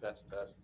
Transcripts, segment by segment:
Test, test.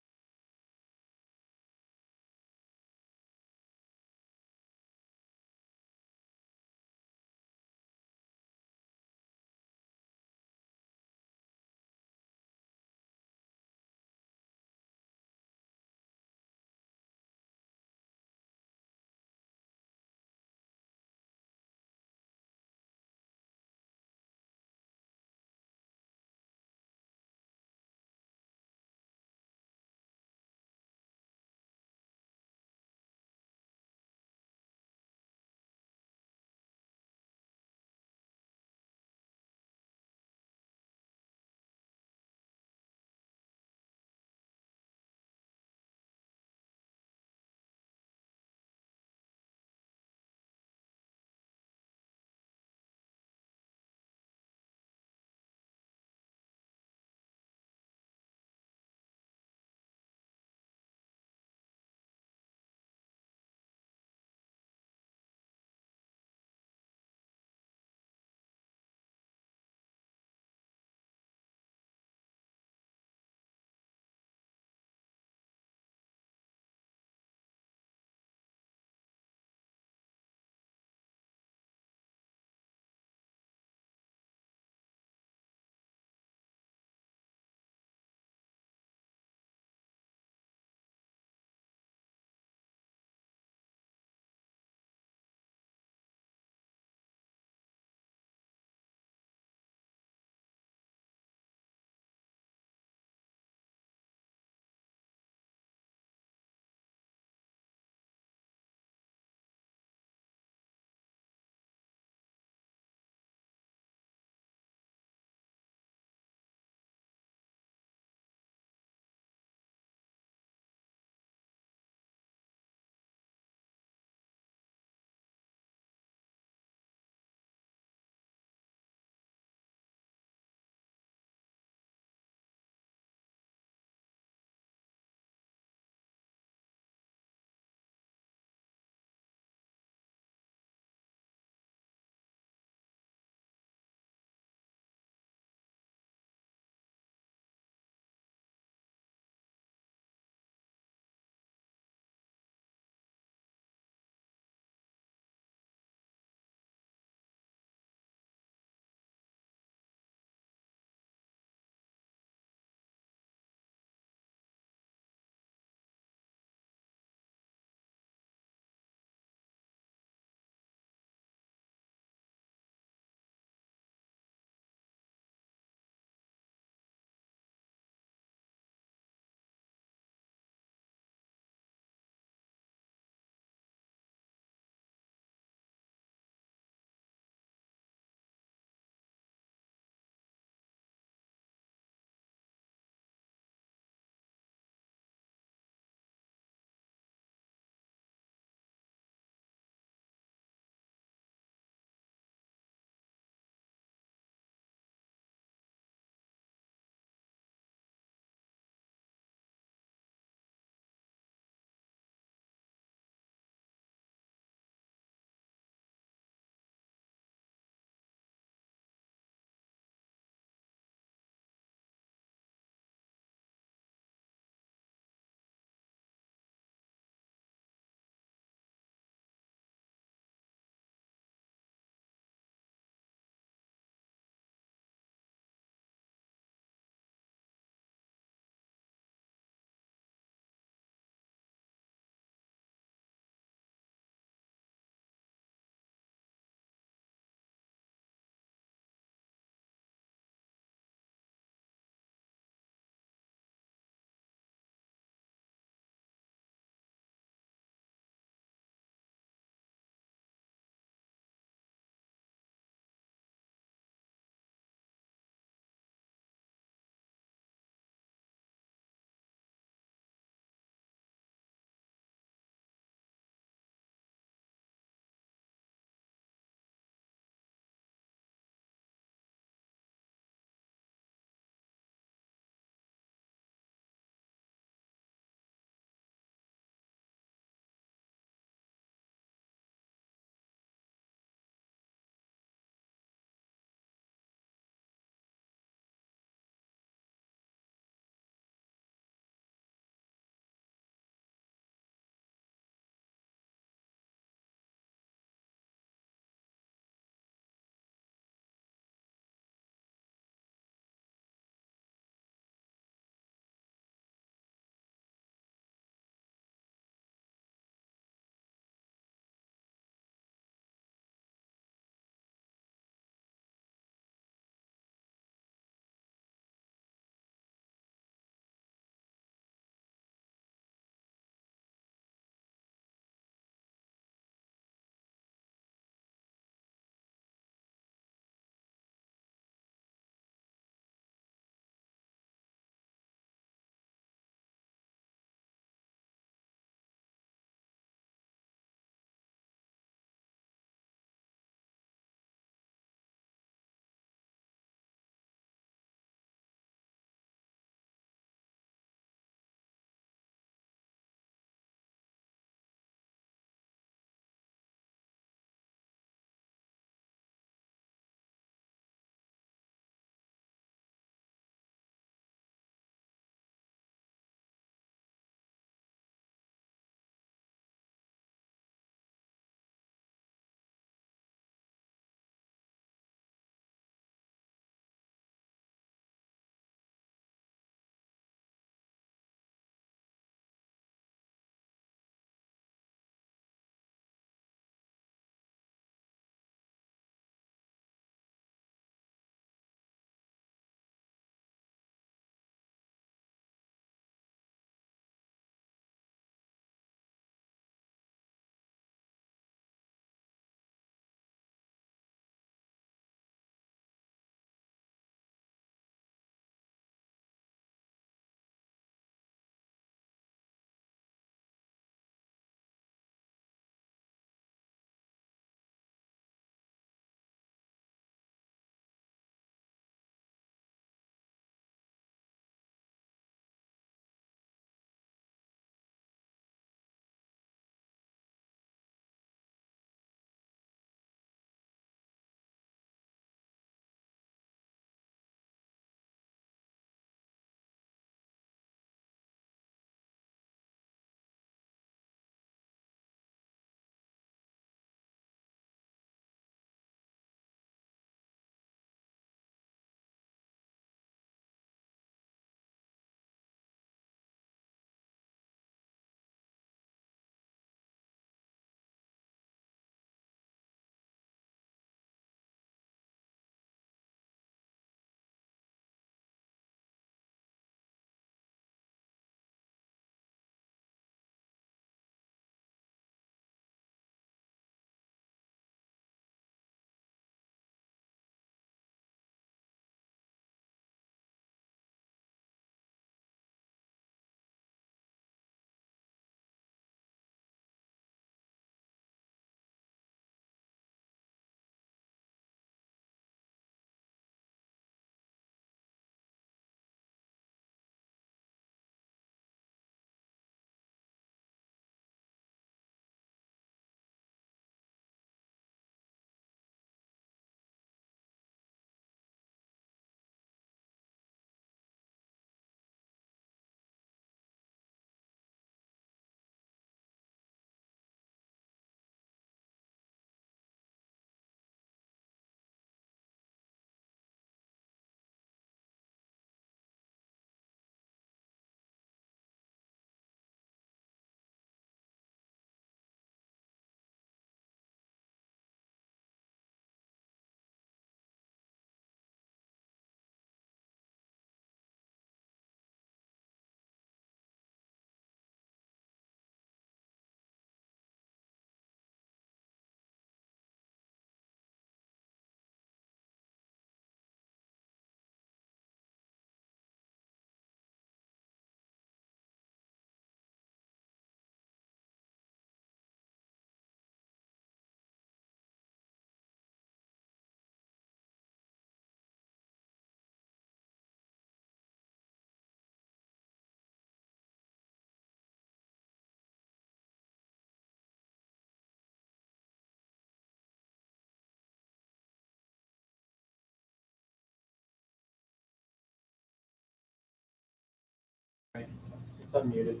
It's unmuted.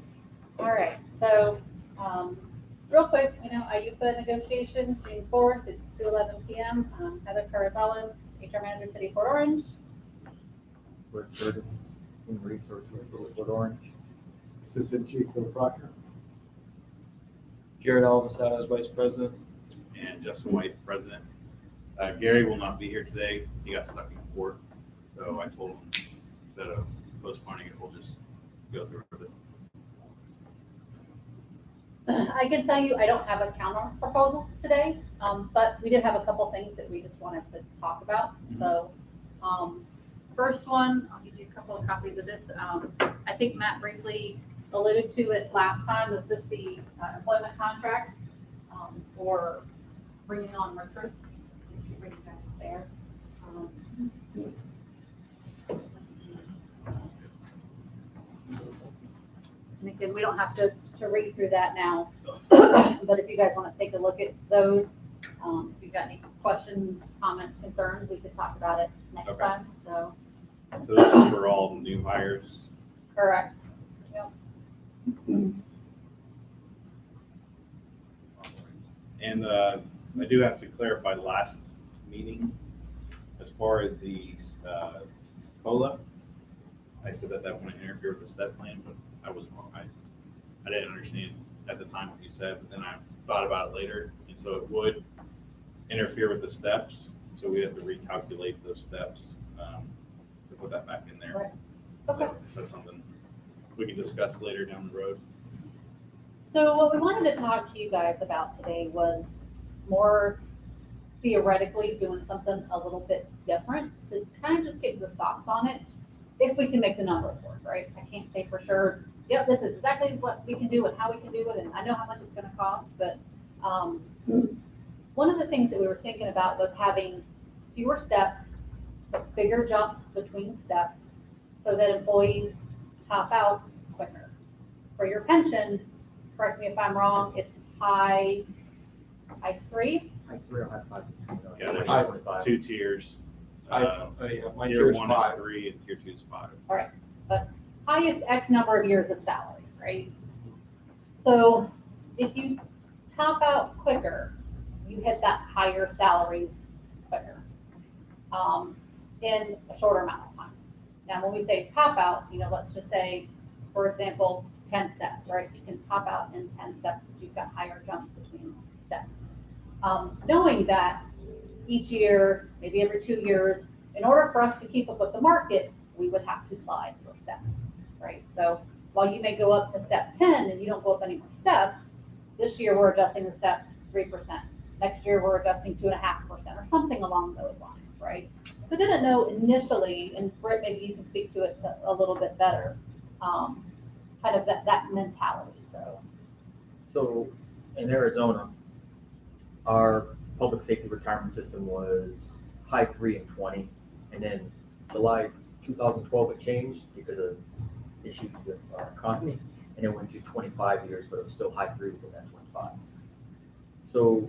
All right, so, real quick, IUPA negotiations, June 4th, it's 2:11 PM. Heather Carrizales, HR Manager, City of Port Orange. Rick Curtis, Human Resources, Port Orange. Assistant Chief Bill Proctor. Jared Alvasaz, Vice President. And Justin White, President. Gary will not be here today. He got stuck in court. So I told him instead of postponing it, we'll just go through with it. I can tell you, I don't have a counter proposal today, but we did have a couple things that we just wanted to talk about. So, first one, I'll give you a couple of copies of this. I think Matt briefly alluded to it last time, was just the employment contract for bringing on recruits. Let's bring you guys there. And again, we don't have to read through that now, but if you guys want to take a look at those, if you've got any questions, comments, concerns, we could talk about it next Okay. time, so. So this is for all new hires. Correct. Yep. And I do have to clarify last meeting, as far as the COLA, I said that wouldn't interfere with the step plan, but I was wrong. I didn't understand at the time what you said, but then I thought about it later, and so it would interfere with the steps, so we have to recalculate those steps to put that back in there. Right. Okay. So that's something we can discuss later down the road. So what we wanted to talk to you guys about today was more theoretically doing something a little bit different to kind of just get your thoughts on it, if we can make the numbers work, right? I can't say for sure, yep, this is exactly what we can do and how we can do it, and I know how much it's gonna cost, but one of the things that we were thinking about was having fewer steps, but bigger jumps between steps, so that employees top out quicker. For your pension, correct me if I'm wrong, it's high 3? I three or high five. Yeah, there's High 25. 2 tiers. Yeah, my Tier tier is 1 5. is 3 and tier 2 is 5. All right, but highest X number of years of salary, right? So if you top out quicker, you hit that higher salaries quicker in a shorter amount of time. Now, when we say top out, let's just say, for example, 10 steps, right? You can top out in 10 steps, but you've got higher jumps between steps. Knowing that each year, maybe every 2 years, in order for us to keep up with the market, we would have to slide for steps, right? So while you may go up to step 10 and you don't go up any more steps, this year we're adjusting the steps 3%. Next year we're adjusting 2.5% or something along those lines, right? So I didn't know initially, and Britt, maybe you can speak to it a little bit better, kind of that mentality, so. So in Arizona, our public safety retirement system was high 3 and 20. And then July 2012, it changed because of issues with our economy. And it went to 25 years, but it was still high 3 within that 25. So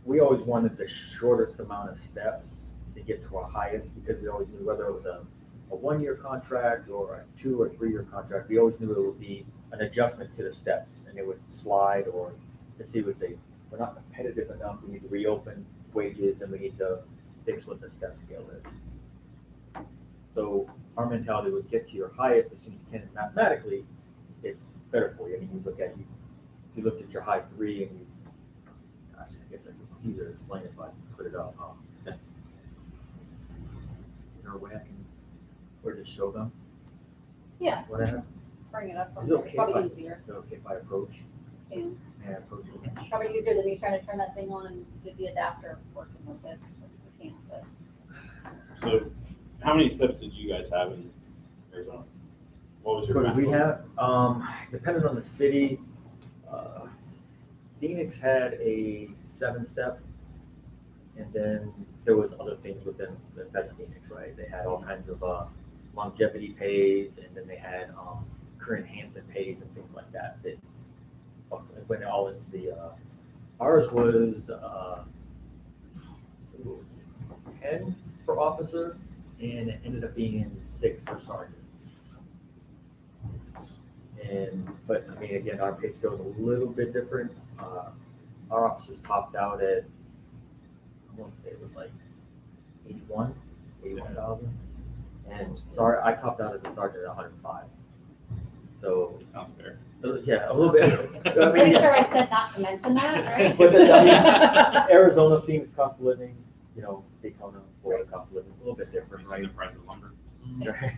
we always wanted the shortest amount of steps to get to our highest, because we always knew whether it was a 1-year contract or a 2 or 3 year contract, we always knew it would be an adjustment to the steps, and it would slide, or the city would say, we're not competitive enough, we need to reopen wages and we need to fix what the step scale is. So our mentality was get to your highest as soon as you can, and mathematically it's better for you. I mean, you looked at your high 3 and you, gosh, I guess it's easier to explain if I put it up. Is there a way I can, or just show them Yeah, what I have? bring it up. Is it okay if I, Probably easier. is it okay if I approach? And May I approach the bench? probably easier than me trying to turn that thing on and get the adapter working with it. We can't, but. So how many steps did you guys have in Arizona? What was your What did we maximum? have? Depending on the city, Phoenix had a 7-step, and then there was other things within that's Phoenix, right? They had all kinds of longevity pays, and then they had career enhancement pays and things like that. That went all into the. Ours was 10 for officer, and it ended up being 6 for sergeant. But I mean, again, our pay scale is a little bit different. Our officers topped out at, I want to say it was like 81,000. And sorry, I topped out as a sergeant at 105. So, Sounds fair. yeah, a little bit. I Pretty mean, sure I said not to mention that, right? But then, I mean, Arizona themes cost of living, Daytona, Florida cost of living, a little bit different, We've seen the right? price of lumber. Right.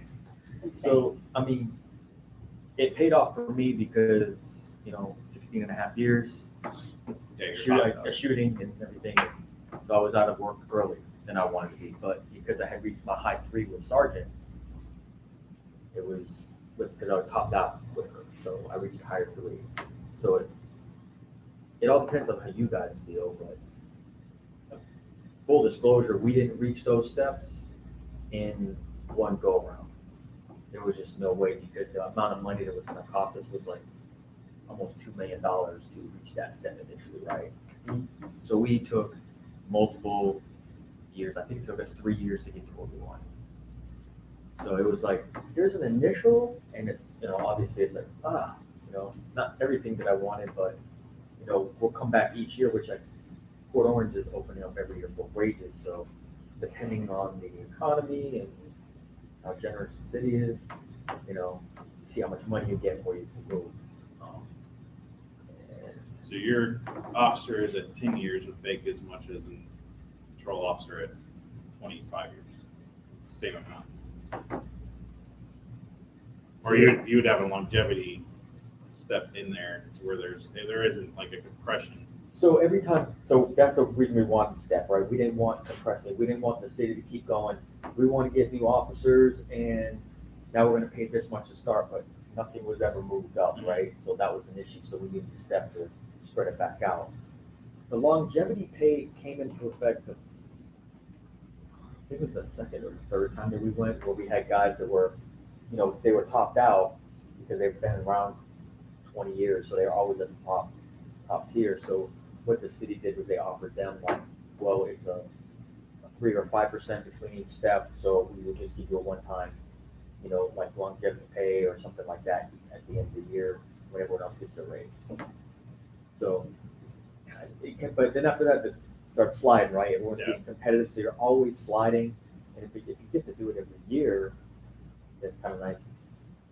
So, I mean, it paid off for me because, 16 and a half years, Yeah, you're fine. shooting and everything. So I was out of work early than I wanted to be, but because I had reached my high 3 with sergeant, it was because I was topped out quicker, so I reached higher 3. So it all depends on how you guys feel, but full disclosure, we didn't reach those steps in one go around. There was just no way because the amount of money that was going to cost us was like almost $2 million to reach that step initially, right? So we took multiple years. I think it took us 3 years to get to what we wanted. So it was like, here's an initial, and it's, obviously it's like, not everything that I wanted, but, we'll come back each year, which Port Orange is opening up every year for wages. So depending on the economy and how generous the city is, see how much money you get where you can move. So your officer is at 10 years would make as much as a patrol officer at 25 years, same amount. Or you would have a longevity step in there to where there isn't like a compression. So every time, so that's the reason we wanted step, right? We didn't want compressing. We didn't want the city to keep going. We want to get new officers, and now we're going to pay this much to start, but nothing was ever moved up, right? So that was an issue. So we needed to step to spread it back out. The longevity pay came into effect. I think it was the second or third time that we went, where we had guys that were, they were topped out because they've been around 20 years, so they were always at the top tier. So what the city did was they offered them it's a 3 or 5% between each step. So we would just give you a one-time, like longevity pay or something like that at the end of the year when everyone else gets a raise. So, but then after that, it starts sliding, right? Everyone's getting competitive, so you're always sliding. And if you get to do it every year, that's kind of nice.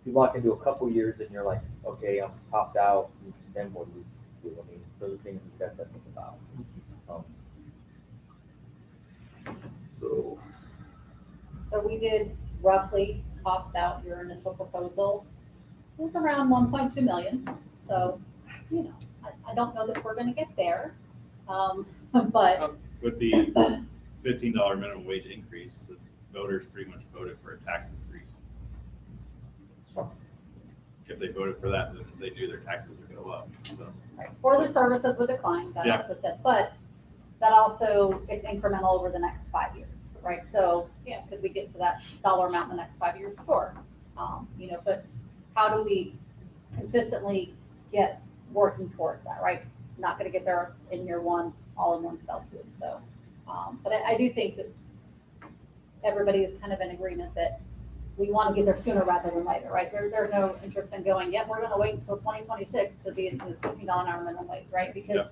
If you lock into a couple years and you're like, okay, I'm topped out, then what do you do? I mean, those are things that you guys got to think about. So we did roughly cost out your initial proposal. It was around 1.2 million. So, I don't know that we're going to get there, but Would be $15 minimum wage increase. The voters pretty much voted for a tax increase. If they voted for that, then they knew their taxes would go up. So. right, for the services would decline, that Yeah. also said, but that also, it's incremental over the next 5 years, right? So, could we get to that dollar amount in the next 5 years? Sure. But how do we consistently get working towards that, right? Not going to get there in year one, all in one fell swoop. So, but I do think that everybody is kind of in agreement that we want to get there sooner rather than later, right? There's no interest in going, we're going to wait until 2026 to be in the $15 an hour minimum wage, right? Because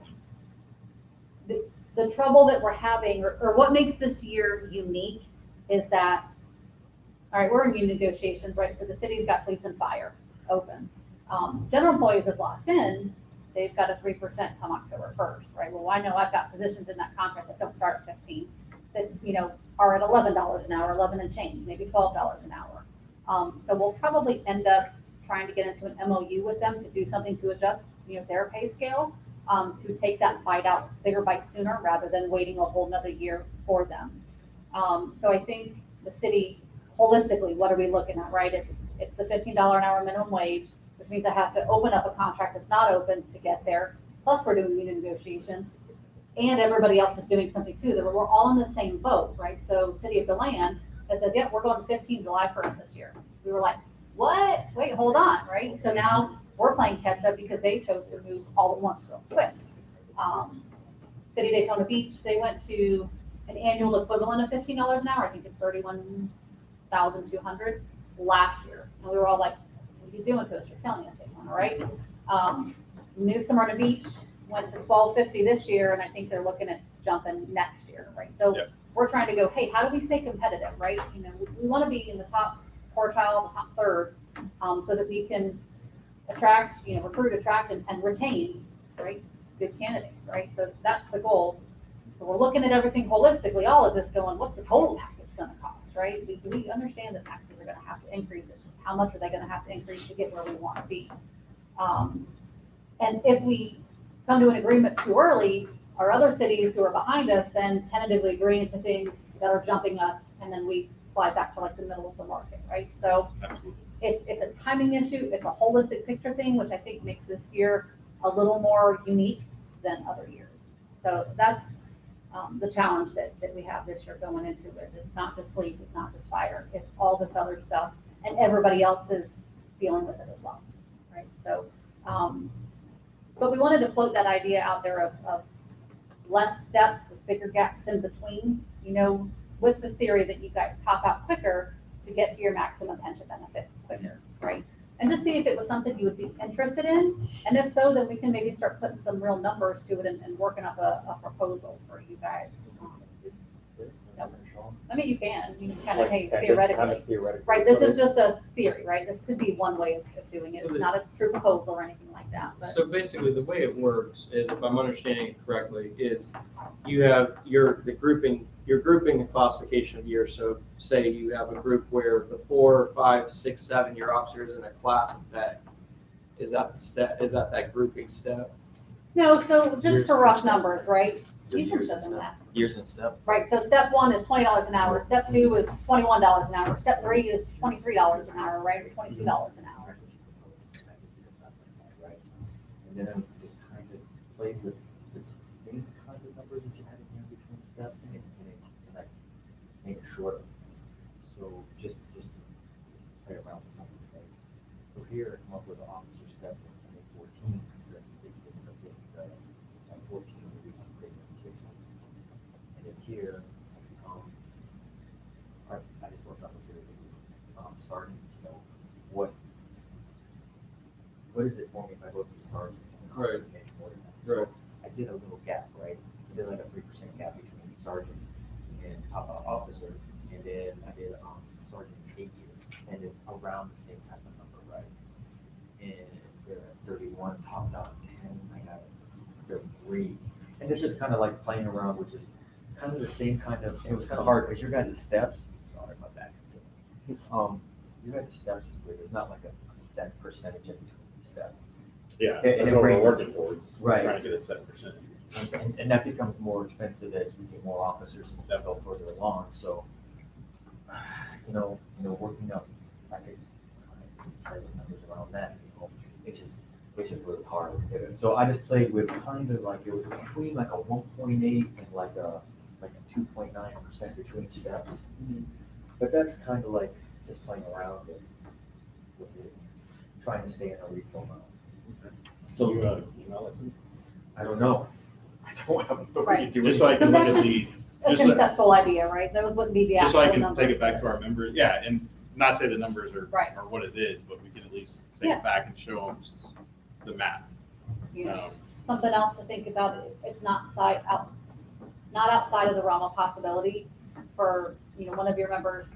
the trouble that we're having, or what makes this year unique, is that, all right, we're in union negotiations, right? So the city's got police and fire open. General employees is locked in. They've got a 3% come October 1st, right? Well, I know I've got positions in that contract that don't start at 15 that, are at $11 an hour, 11 and change, maybe $12 an hour. So we'll probably end up trying to get into an MOU with them to do something to adjust, their pay scale, to take that bigger bite sooner rather than waiting a whole nother year for them. So I think the city, holistically, what are we looking at, right? It's the $15 an hour minimum wage, which means I have to open up a contract that's not open to get there. Plus we're doing union negotiations, and everybody else is doing something too, that we're all in the same boat, right? So City of DeLand that says, we're going 15 July 1st this year. We were like, what? Wait, hold on, right? So now we're playing catch up because they chose to move all at once real quick. City of Daytona Beach, they went to an annual equivalent of $15 an hour. I think it's $31,200 last year. And we were all like, you doing to us? You're killing us, Daytona, right? New Smyrna Beach went to $12.50 this year, and I think they're looking at jumping next year, right? So Yep. we're trying to go, hey, how do we stay competitive, right? We want to be in the top quartile, the top third, so that we can attract, recruit, attract, and retain, right? Good candidates, right? So that's the goal. So we're looking at everything holistically, all of this going, what's the total package gonna cost, right? We understand that taxes are gonna have to increase, it's just how much are they gonna have to increase to get where we wanna be? And if we come to an agreement too early, our other cities who are behind us then tentatively agreeing to things that are jumping us, and then we slide back to like the middle of the market, right? So Absolutely. it's a timing issue, it's a holistic picture thing, which I think makes this year a little more unique than other years. So that's the challenge that we have this year going into it. It's not just police, it's not just fire, it's all this other stuff, and everybody else is dealing with it as well, right? So, but we wanted to float that idea out there of less steps with bigger gaps in between, with the theory that you guys top out quicker to get to your maximum pension benefit quicker, right? And just see if it was something you would be interested in, and if so, then we can maybe start putting some real numbers to it and working up a proposal for you guys. I mean, you can kind of, hey, theoretically, right, this is just a theory, right? This could be one way of doing it, it's not a true proposal or anything like that, but. So basically, the way it works is, if I'm understanding it correctly, is you have you're grouping the classification of years. So say you have a group where the 4, 5, 6, 7 year officers in a class of pay. Is that the step? Is that grouping step? No, so just Years for per rough step. numbers, right? The You can years show and them stuff. that. Years and stuff. Right, so step 1 is $20 an hour, step 2 is $21 an hour, step 3 is $23 an hour, right, or $22 an hour. Right. And then just kind of played with the same kind of numbers that you had in here between steps and like make it shorter. So just play around with something. Right? So here I come up with an officer step in 14, 16, at 14 we have grade 16. And then here, I just worked on the period. Sergeants, what is it for me if I look at the sergeant? Right. Right. I did a little gap, right? I did like a 3% gap between sergeant and officer, and then I did sergeant 8 years, and then around the same type of number, right? And they're at 31, topped out 10, I got 33, and it's just kind of like playing around, which is kind of the same kind of. It was kind of hard because your guys' steps. Sorry, my back is killing me. Your guys' steps is weird. There's not like a set percentage in between each step. Yeah, And that's it what we're raises- working towards. Right. Trying to get a set percentage. And that becomes more expensive as we get more officers and that go further along, so, working up, I could play with numbers around that, it's just really hard. So I just played with kind of like, it was between like a 1.8 and like a 2.9% between steps. But that's kind of like just playing around with it, trying to stay in a reform mode. So you email it to me? I don't know. I don't have authority Right. to do Just so I anything. can So look that's at the, A just so, conceptual idea, right? Those wouldn't be the just so actual I numbers. can take it back to our members, yeah, and not say the numbers are, Right. are what it is, but we can at least take Yeah. it back and show them the map. You know, something else to think about, it's not outside of the realm of possibility for, one of your members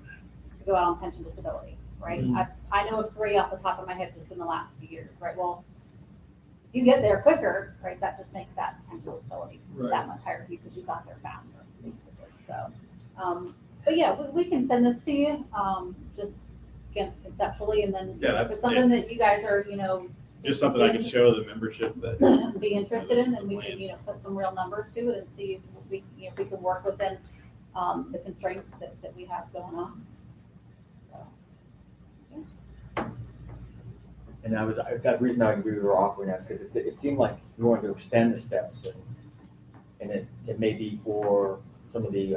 to go out on pension disability, right? I know of 3 off the top of my head just in the last few years, right? Well, if you get there quicker, right, that just makes that pension disability Right. that much higher because you got there faster, basically, so. But yeah, we can send this to you, just again conceptually, and then Yeah, if that's- it's something that you guys are, Just something I can show the membership that. be interested in, then we Plan. can, put some real numbers to it and see if we can work within, the constraints that we have going on. So, And that reason we were offering that, because it seemed like we wanted to extend the steps, and it may be for some of the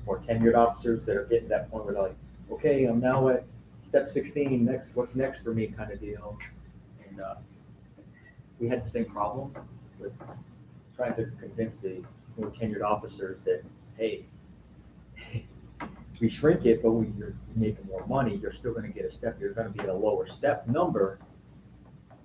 more tenured officers that are getting to that point where they're like, okay, I'm now at step 16, what's next for me kind of deal. And we had the same problem with trying to convince the more tenured officers that, hey, we shrink it, but when you're making more money, you're still gonna get a step, you're gonna be at a lower step number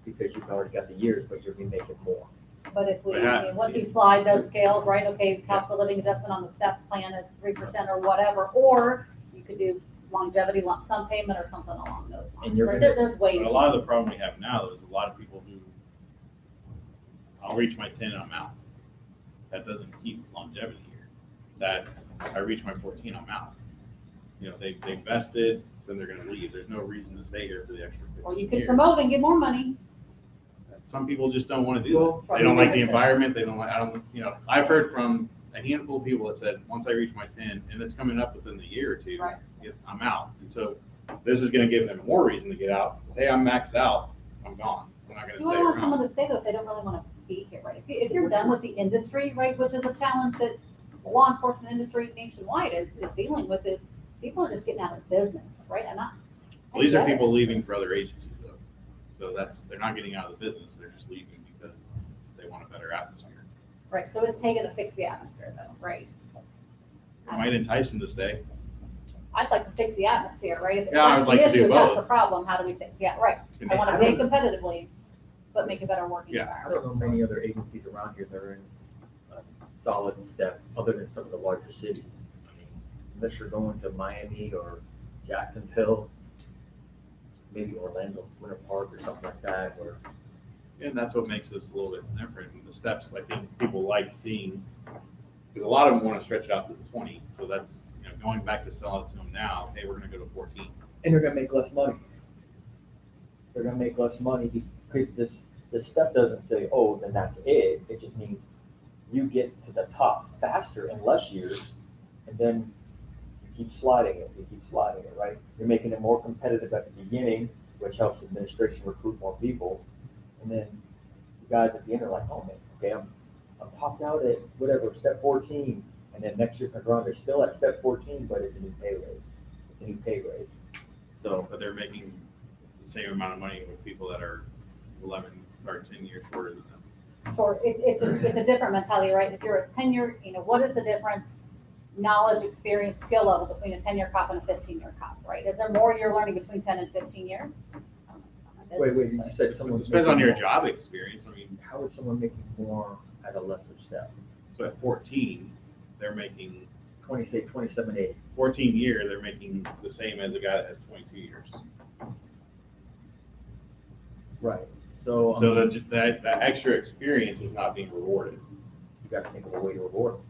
because you've already got the years, but you're gonna be making more. But if we, But I mean, once you slide those scales, right, okay, cost of living adjustment on the step plan is 3% or whatever, or you could do longevity lump sum payment or something along those lines. And you're Right? gonna- There's ways. But a lot of the problem we have now is a lot of people who, I'll reach my 10 and I'm out. That doesn't keep longevity here. That I reach my 14, I'm out. You know, they invested, then they're gonna leave. There's no reason to stay here for the extra 15 Or you years. could promote and get more money. Some people just don't want to do Well, that. They don't like the environment. They don't like, I don't, you know, I've heard from a handful of people that said, once I reach my 10, and it's coming up within the year or two, Right. I'm out. And so this is going to give them more reason to get out. Say I'm maxed out, I'm gone. I'm not going to You stay don't want someone around. to stay though if they don't really want to be here, right? If you're done with the industry, right, which is a challenge that the law enforcement industry nationwide is dealing with, is people are just getting out of business, right? And Well, these are people leaving for other agencies, though. So they're not getting out of the business. They're just leaving because they want a better atmosphere. Right, so is pay gonna fix the atmosphere though, right? It might entice them to stay. I'd like to fix the atmosphere, right? If Yeah, I that's would like the to do issue, that's the both. problem, how do we fix, yeah, right. I wanna pay competitively, but make a better working Yeah. I environment. don't know many other agencies around here that are in a solid step, other than some of the larger cities. I mean, unless you're going to Miami or Jacksonville, maybe Orlando, Winter Park or something like that, or And that's what makes this a little bit different. And the steps, I think people like seeing, because a lot of them want to stretch it out to the 20. So that's, you know, going back to sell it to them now, hey, we're going to go to 14. and they're gonna make less money. They're gonna make less money because this step doesn't say, oh, then that's it. It just means you get to the top faster in less years, and then you keep sliding it, right? You're making it more competitive at the beginning, which helps administration recruit more people. And then the guys at the end are like, oh man, okay, I'm topped out at whatever, step 14. And then next year comes around, they're still at step 14, but it's a new pay raise. It's a new pay raise. So, But they're making the same amount of money with people that are 11 or 10 years shorter than them. Or it's a different mentality, right? If you're a tenure, you know, what is the difference, knowledge, experience, skill level between a 10-year cop and a 15-year cop, right? Is there more you're learning between 10 and 15 years? wait, you said It someone's depends on making your more. job experience. I mean, How is someone making more at a lesser step? so at 14, they're making 27, 14 year, they're making the same as a guy that has 22 years. Right. So, So that extra experience is not being rewarded. you gotta think of a way to reward them.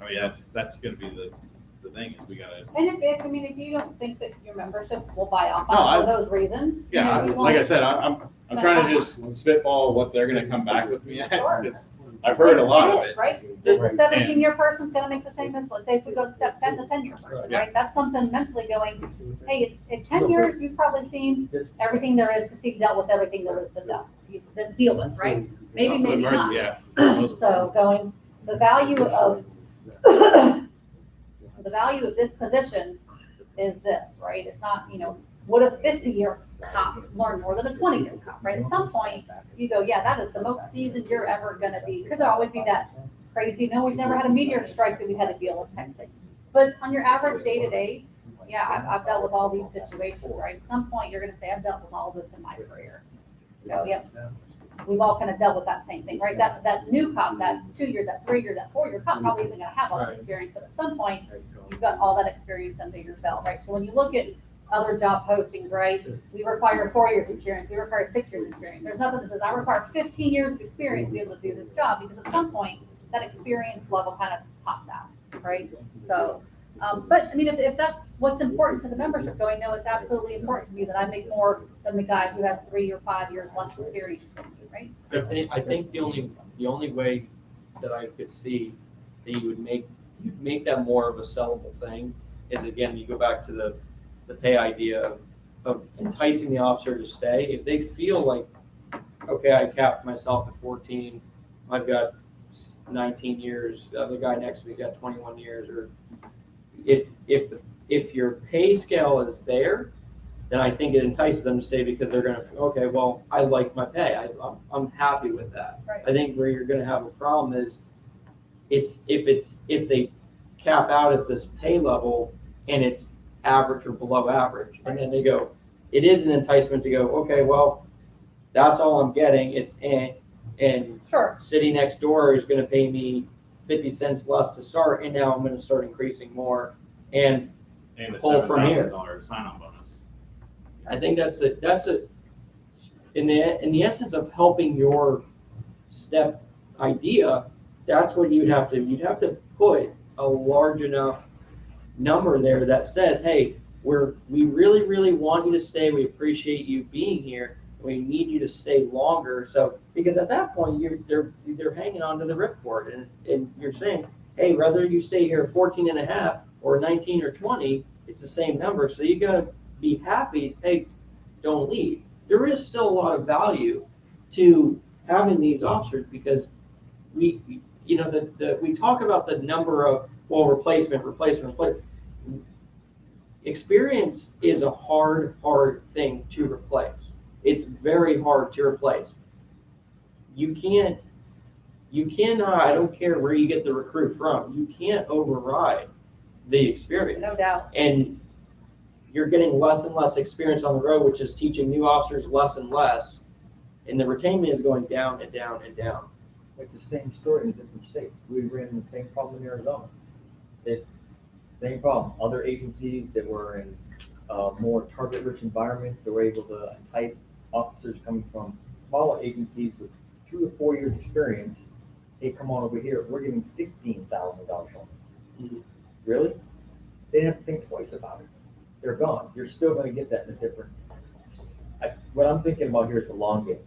I mean, that's going to be the thing is we got to. And I mean, if you don't think that your membership will buy off No, on for those reasons. you know, Yeah, you like I want- said, I'm trying to just spitball what they're going to come back with me at. Sure. I've heard a lot of is, it. Right? The Right. 17-year person's gonna make the same as, let's say if we go to step 10, the 10-year person, Yeah. right? That's something mentally going, hey, in 10 years, you've probably seen everything there is to see, dealt with everything there is to deal with, right? Maybe, For the maybe most- not. Yeah. for the most part. So going, the value of the value of this position is this, right? It's not, you know, would a 50-year cop learn more than a 20-year cop, right? At some point, you go, yeah, that is the most seasoned you're ever gonna be. Could there always be that crazy, no, we've never had a meteor strike that we had to deal with type thing. But on your average day-to-day, yeah, I've dealt with all these situations, right? At some point, you're gonna say, I've dealt with all this in my career. So, yep, we've all kind of dealt with that same thing, right? That new cop, that 2-year, that 3-year, that 4-year cop probably isn't gonna have all that experience, but at some point, you've got all that experience under your belt, right? So when you look at other job postings, right, we require 4 years experience, we require 6 years experience. There's nothing that says I require 15 years of experience to be able to do this job, because at some point, that experience level kind of pops out, right? So, but I mean, if that's what's important to the membership, going, no, it's absolutely important to me that I make more than the guy who has 3 or 5 years less experience than me, right? I think the only way that I could see that you'd make that more of a sellable thing is, again, you go back to the pay idea of enticing the officer to stay. If they feel like, okay, I capped myself at 14, I've got 19 years, the other guy next to me's got 21 years, or if your pay scale is there, then I think it entices them to stay, because they're gonna, okay, well, I like my pay, I'm happy with that. Right. I think where you're gonna have a problem is, if they cap out at this pay level and it's average or below average. And then they go, it is an enticement to go, okay, well, that's all I'm getting. And Sure, city next door is going to pay me 50 cents less to start, and now I'm going to start increasing more. And And the Pull from here. $7,000 sign-on bonus. I think that's in the essence of helping your step idea. That's what you'd have to put a large enough number there that says, hey, we really want you to stay. We appreciate you being here. We need you to stay longer. So because at that point they're hanging on to the ripcord, and you're saying, hey, whether you stay here 14 and a half or 19 or 20, it's the same number. So you got to be happy. Hey, don't leave. There is still a lot of value to having these officers because we talk about the number of replacement. Experience is a hard thing to replace. It's very hard to replace. You cannot, I don't care where you get the recruit from, you can't override the experience. no doubt. And you're getting less and less experience on the road, which is teaching new officers less and less. And the retainment is going down and down and down. It's the same story in a different state. We ran the same problem in Arizona. Same problem. Other agencies that were in more target-rich environments, they were able to entice officers coming from smaller agencies with 2 to 4 years experience. Hey, come on over here. We're giving $15,000 bonus. Mhm. Really? They didn't have to think twice about it. They're gone. You're still going to get that in a different. What I'm thinking about here is the long game.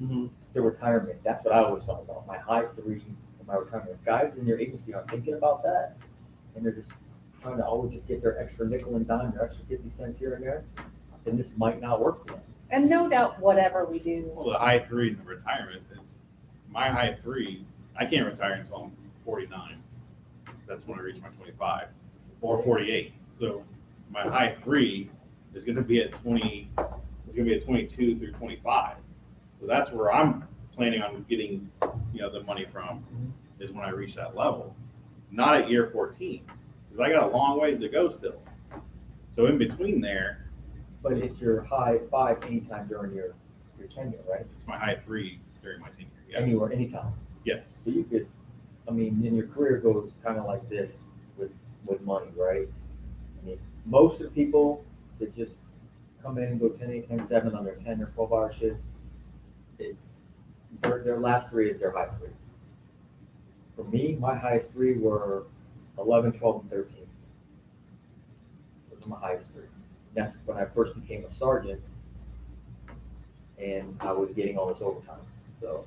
Mm-hmm. The retirement. That's what I always thought about. My high 3 and my retirement. Guys in your agency aren't thinking about that, and they're just trying to always just get their extra nickel and dime, their extra 50 cents here and there. Then this might not work for them. And no doubt, whatever we do, Well, the high 3 in the retirement is, my high 3, I can't retire until I'm 49. That's when I reach my 25, or 48. So my high 3 is gonna be at 22 through 25. So that's where I'm planning on getting, the money from, is when I reach that level. Not at year 14, because I got a long ways to go still. So in between there, But it's your high 5 anytime during your tenure, right? it's my high 3 during my tenure. Yeah. Anywhere, anytime. Yes. So you could, and your career goes kind of like this with money, right? I mean, most of the people that just come in and go 10, 8, 10, 7 on their 10 or 12-hour shifts, their last 3 is their high 3. For me, my highest 3 were 11, 12, and 13. Those are my highest 3. That's when I first became a sergeant, and I was getting all this overtime. So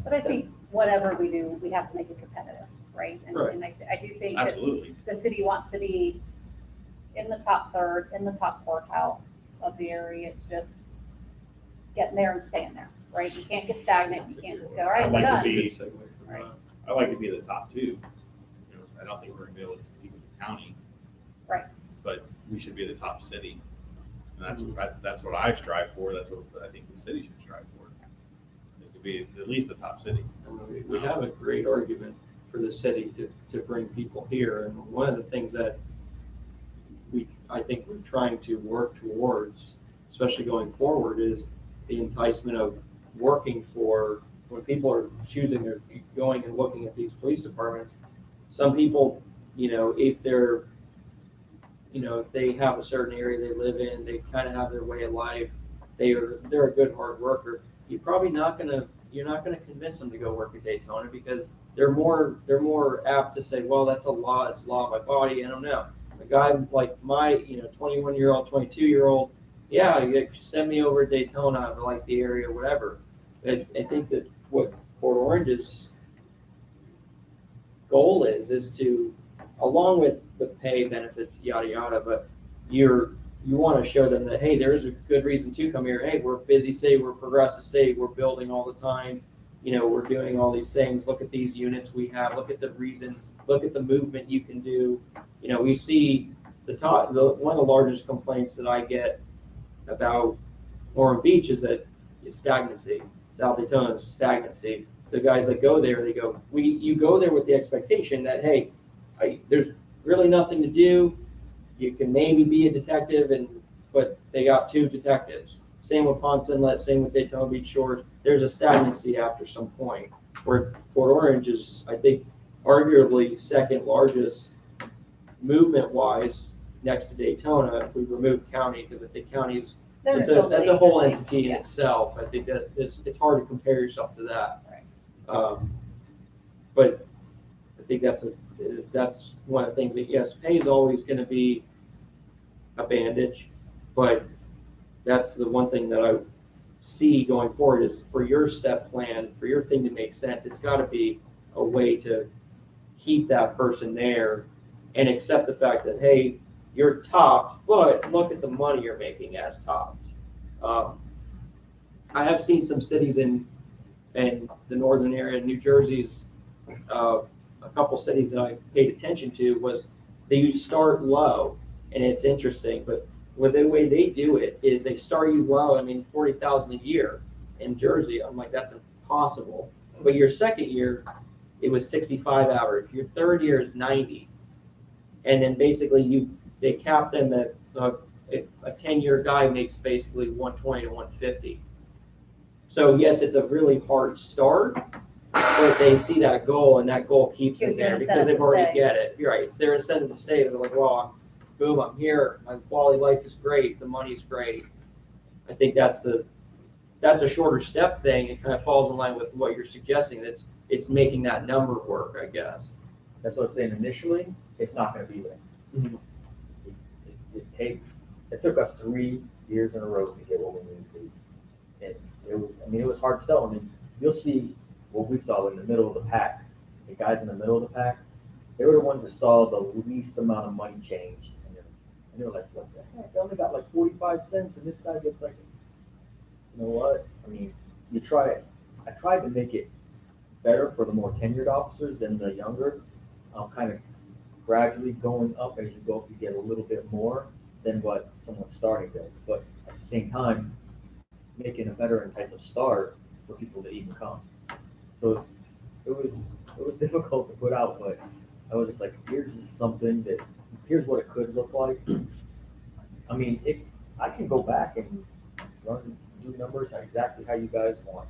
but I think whatever we do, we have to make it competitive, right? Right. And I do think that Absolutely. the city wants to be in the top third, in the top quartile of the area. It's just getting there and staying there, right? You can't get stagnant. You can't just go, all right, I'd we're like to done. be, Right. I like to be the top 2. I don't think we're gonna be able to compete with the county. Right. But we should be the top city. And that's what I strive for. That's what I think the city should strive for, is to be at least the top city. We have a great argument for the city to bring people here. And one of the things that I think we're trying to work towards, especially going forward, is the enticement of working for, when people are choosing or going and looking at these police departments, some people, if they're, if they have a certain area they live in, they kind of have their way of life, they're a good hard worker, you're not gonna convince them to go work at Daytona because they're more apt to say, well, that's a law, it's law of my body, I don't know. A guy like my 21-year-old, 22-year-old, yeah, you send me over to Daytona, I like the area, whatever. I think that what Port Orange's goal is to, along with the pay, benefits, yada yada, but you want to show them that, hey, there's a good reason to come here. Hey, we're a busy city, we're a progressive city, we're building all the time, we're doing all these things. Look at these units we have, look at the reasons, look at the movement you can do. We see one of the largest complaints that I get about Orem Beach is that it's stagnancy. South Daytona is stagnancy. The guys that go there, they go, you go there with the expectation that, hey, there's really nothing to do. You can maybe be a detective, but they got 2 detectives. Same with Ponce Inlet, same with Daytona Beach Shores. There's a stagnancy after some point, where Port Orange is, I think, arguably second largest movement-wise next to Daytona if we remove county, because I think county's, They're that's still a big, whole I think. entity in Yeah. itself. I think that it's hard to compare yourself to that. Right. But I think that's one of the things that, yes, pay is always gonna be a bandage, but that's the one thing that I see going forward is for your step plan, for your thing to make sense, it's gotta be a way to keep that person there and accept the fact that, hey, you're topped, but look at the money you're making as topped. I have seen some cities in the northern area, New Jersey's, a couple cities that I paid attention to was they start low, and it's interesting, but the way they do it is they start you low. I mean, 40,000 a year in Jersey. I'm like, that's impossible. But your second year, it was 65 average. Your third year is 90, and then basically they cap them at a 10-year guy makes basically 120 to 150. So yes, it's a really hard start, but they see that goal, and that goal keeps them Gives you an there because incentive they've to already stay. get it. You're right. It's their incentive to stay. They're like, well, I'm here. My quality of life is great. The money's great. I think that's a shorter step thing. It kind of falls in line with what you're suggesting. It's making that number work, I guess. That's what I'm saying, initially, it's not gonna be there. Mhm. It took us 3 years in a row to get what we needed to. It was hard selling. And you'll see what we saw in the middle of the pack. The guys in the middle of the pack, they were the ones that saw the least amount of money change. And they were like, what the heck? I only got like 45 cents, and this guy gets like, you know what? I mean, I tried to make it better for the more tenured officers than the younger. Kind of gradually going up as you go up, you get a little bit more than what someone starting does. But at the same time, making a better enticing start for people to even come. So it was difficult to put out, but I was just like, here's just something here's what it could look like. I mean, I can go back and do numbers exactly how you guys want.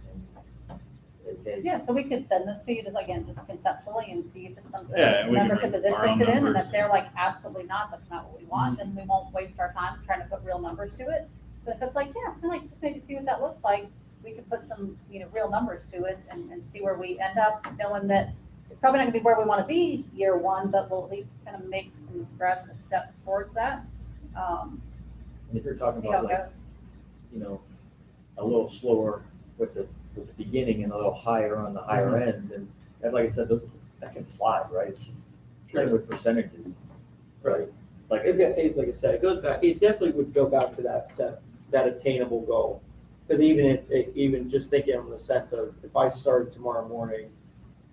Yeah, so we could send this to you just conceptually and see if it's something Yeah, we can membership is make our own interested in, and numbers. if they're like, absolutely not, that's not what we want, then we won't waste our time trying to put real numbers to it. But if it's like, yeah, I like just maybe see what that looks like, we could put some, real numbers to it and see where we end up, knowing that it's probably not gonna be where we wanna be year one, but we'll at least kind of make some gradual steps towards that. And if you're talking See how about it like, goes. a little slower with the beginning and a little higher on the higher end, and like I said, that can slide, right? It's just playing with percentages, right? Like I said, it goes back. It definitely would go back to that attainable goal. Because even just thinking in the sense of if I started tomorrow morning,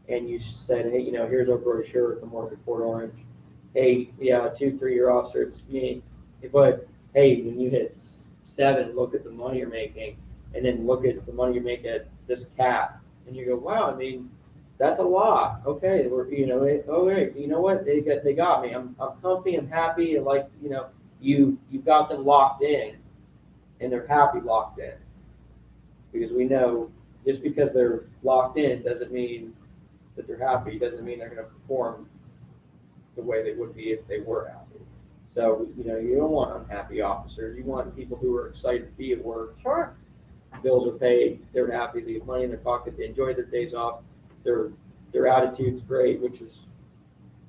and you said, hey, here's our brochure at the Morgan Port Orange. Hey, yeah, 2-3-year officer, it's me. But hey, when you hit 7, look at the money you're making, and then look at the money you make at this cap, and you go, wow, I mean, that's a lot. Okay, okay, you know what? They got me. I'm comfy. I'm happy. And like, you got them locked in, and they're happy locked in, because we know just because they're locked in doesn't mean that they're happy. Doesn't mean they're going to perform the way they would be if they were happy. So you don't want unhappy officers. You want people who are excited to be at work. Sure. Bills are paid, they're happy, they have money in their pocket, they enjoy their days off, their attitude's great, which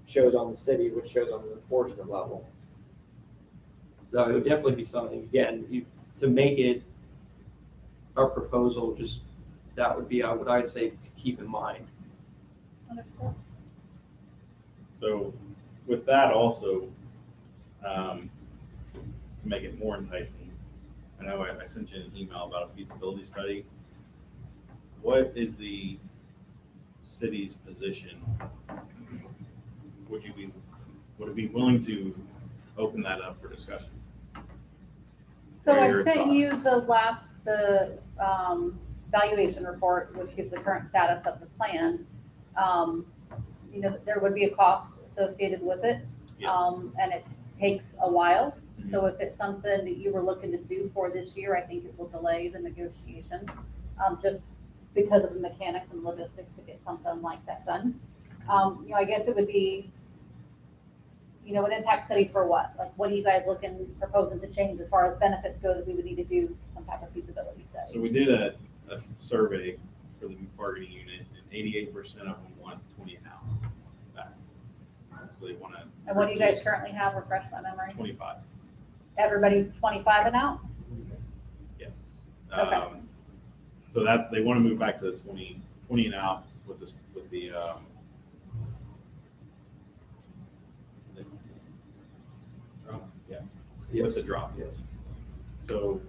shows on the city, which shows on the enforcement level. So it would definitely be something, again, to make it our proposal, just that would be what I'd say to keep in mind. Understood. So with that also, to make it more enticing, I know I sent you an email about a feasibility study. What is the city's position? Would it be willing to open that up for discussion? So What are I your sent you thoughts? the valuation report, which gives the current status of the plan. There would be a cost associated with it. Yes. And it takes a while. Mhm. So if it's something that you were looking to do for this year, I think it will delay the negotiations, just because of the mechanics and logistics to get something like that done. I guess it would be, an impact study for what? Like, what are you guys proposing to change as far as benefits go that we would need to do some type of feasibility So study? we did a survey for the bargaining unit, and 88% of them want 20 an hour back. So they want to. And what do you guys currently have, refresh my memory? 25, Everybody's 25 and out? yes. Okay. So that, they want to move back to the 20 and out with this, with the, drop, yeah, with the drop. Yes. So,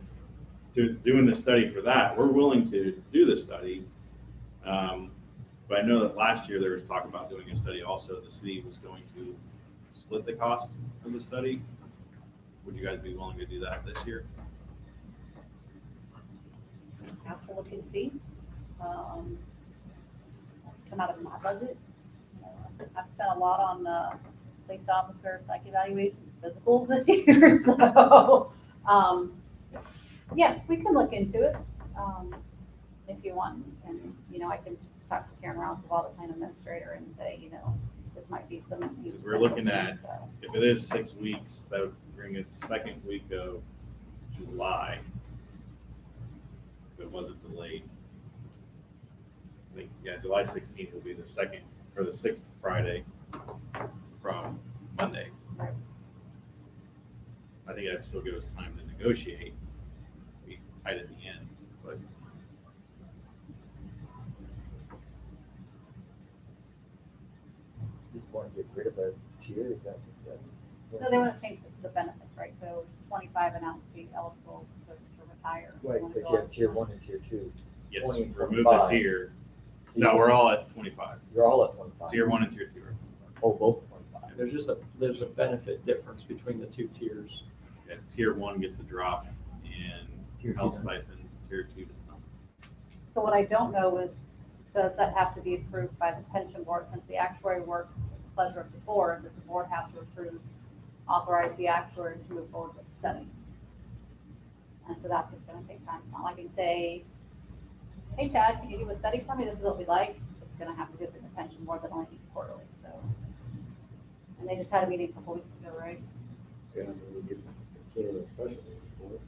doing the study for that, we're willing to do the study. But I know that last year there was talk about doing a study also. The city was going to split the cost of the study. Would you guys be willing to do that this year? Have to look and see. Come out of my budget. I've spent a lot on police officer psych evaluations, physicals this year, so, yeah, we can look into it, if you want. And, I can talk to Karen Rounds, the plan administrator, and say, this might be some. Because we're looking at, So, if it is 6 weeks, that would bring us second week of July. If it wasn't delayed. I think, yeah, July 16th will be the second, or the 6th Friday from Monday. Right. I think that'd still give us time to negotiate. Be tight at the end, but You want to get rid of a tier, is that? No, they want to change the benefits, right? So 25 and out to be eligible to retire. They Right, wanna but go you have up tier to- 1 and tier 2. yes, 20 and remove the 25. tier. So No, you- we're all at 25. You're all at 25. Tier 1 and tier 2 are 25. Oh, both 25. There's a benefit difference between the two tiers. Yeah, tier 1 gets a drop in Tier health 2. stipend, tier 2 does not. So what I don't know is, does that have to be approved by the pension board, since the actuary works at the pleasure of the board, does the board have to authorize the actuary to move forward with the study? And so that's what's gonna take time. It's not like I can say, hey Chad, can you do a study for me? This is what we like. It's gonna have to go through the pension board that only meets quarterly, so. And they just had a meeting a couple weeks ago, right? Yeah, we could consider a special meeting for it.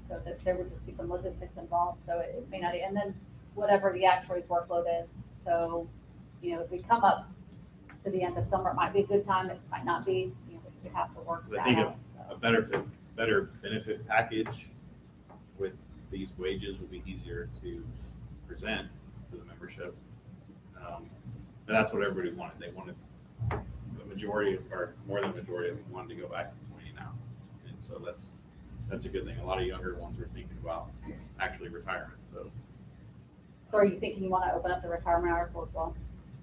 So that there would just be some logistics involved, so it may not, and then whatever the actuary's workload is. So, as we come up to the end of summer, it might be a good time, it might not be, we have to work I that think out, a so. better benefit package with these wages will be easier to present to the membership. And that's what everybody wanted. They wanted, the majority, or more than the majority of them wanted to go back to 20 now. And so that's a good thing. A lot of younger ones are thinking about actually retirement, so. So are you thinking you want to open up the retirement article as well?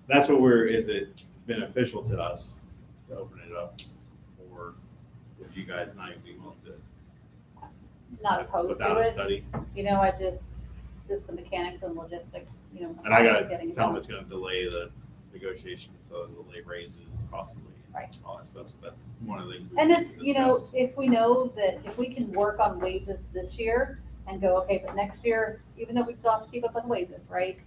That's what is it beneficial to us to open it up? Or would you guys not even be willing to? Not opposed Without to a it, study? I just the mechanics and logistics, And I gotta getting it tell them done. it's gonna delay the negotiations, so delay raises possibly. Right. All that stuff, so that's one of the things. we And need it's, to discuss. if we know that if we can work on wages this year and go, okay, but next year, even though we still have to keep up on wages, right?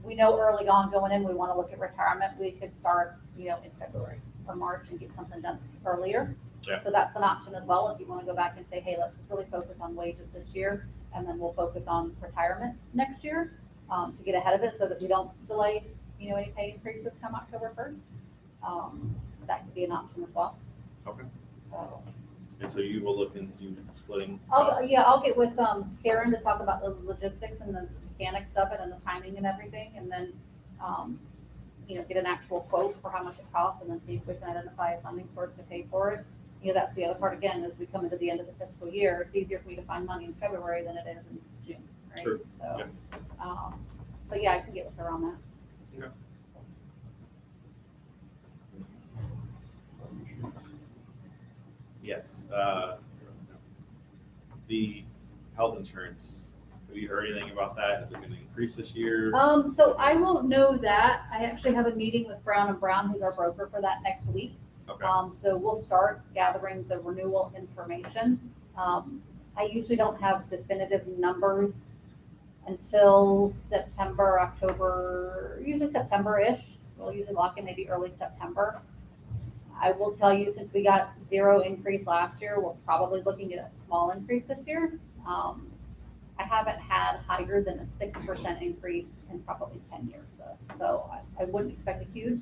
We know early on going in, we want to look at retirement, we could start, in February or March and get something done earlier. Yeah. So that's an option as well, if you want to go back and say, hey, let's just really focus on wages this year, and then we'll focus on retirement next year, to get ahead of it so that we don't delay, any pay increases come October 1st. That could be an option as well. Okay. So, And so you will look into splitting. I'll costs? get with Karen to talk about the logistics and the mechanics of it and the timing and everything, and then, get an actual quote for how much it costs, and then see if we can identify a funding source to pay for it. That's the other part, again, as we come into the end of the fiscal year, it's easier for me to find money in February than it is in June, right? Sure. So, Yeah. but yeah, I can get with her on that. Okay. Yes, the health insurance, Have you heard anything about that? Is it gonna increase this year? So I won't know that. I actually have a meeting with Brown and Brown, who's our broker for that next week. Okay, So we'll start gathering the renewal information. I usually don't have definitive numbers until September, October, usually September-ish. We'll usually lock in maybe early September. I will tell you, since we got 0 increase last year, we're probably looking at a small increase this year. I haven't had higher than a 6% increase in probably 10 years. So I wouldn't expect a huge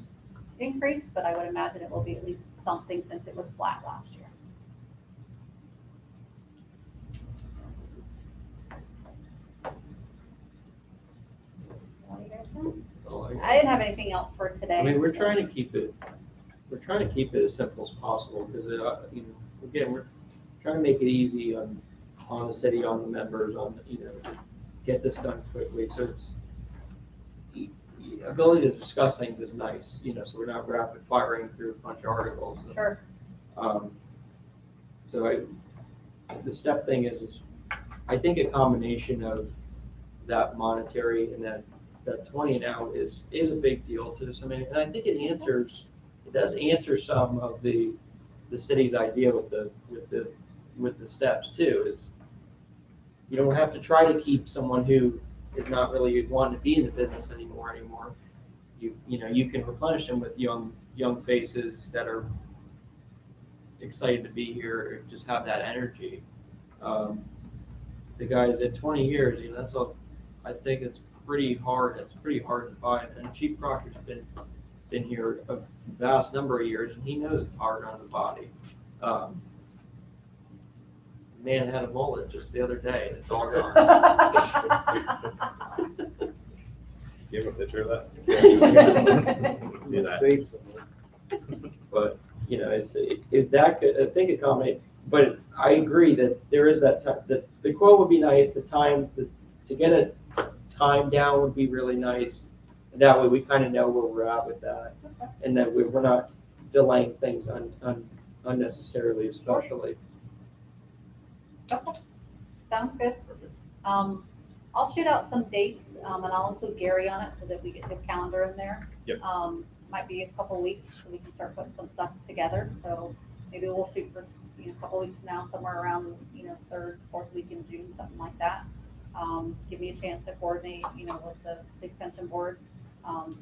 increase, but I would imagine it will be at least something since it was flat last year. What do you guys think? So I didn't have anything else for today. I mean, we're trying to keep it as simple as possible, because, again, we're trying to make it easy on the city, on the members, to get this done quickly, so it's, the ability to discuss things is nice, so we're not rapid firing through a bunch of articles. Sure. So the step thing is, I think a combination of that monetary and that 20 now is a big deal to somebody, and I think it does answer some of the city's idea with the steps too, is you don't have to try to keep someone who is not really wanting to be in the business anymore. You can replenish them with young faces that are excited to be here, just have that energy. The guys at 20 years, I think it's pretty hard. It's pretty hard to find. And Chief Proctor's been here a vast number of years, and he knows it's hard on the body. Man had a mullet just the other day, and it's all gone. you have a picture of that? Let's see that. Save someone. But, if that could, I think accommodate, but I agree that there is that time, that the quote would be nice, to get a time down would be really nice. And that way we kind of know where we're at with that, and that we're not delaying things unnecessarily, especially. Okay, sounds good. I'll shoot out some dates, and I'll include Gary on it so that we get his calendar in there. Yep. Might be a couple weeks so we can start putting some stuff together. So maybe we'll shoot for a couple weeks from now, somewhere around 3rd, 4th week in June, something like that. Give me a chance to coordinate, with the extension board, and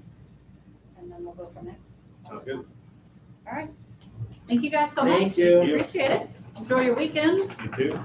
then we'll go from there. Sounds good. All right. Thank you guys so much. Thank you. Appreciate it. Enjoy your weekend. You too.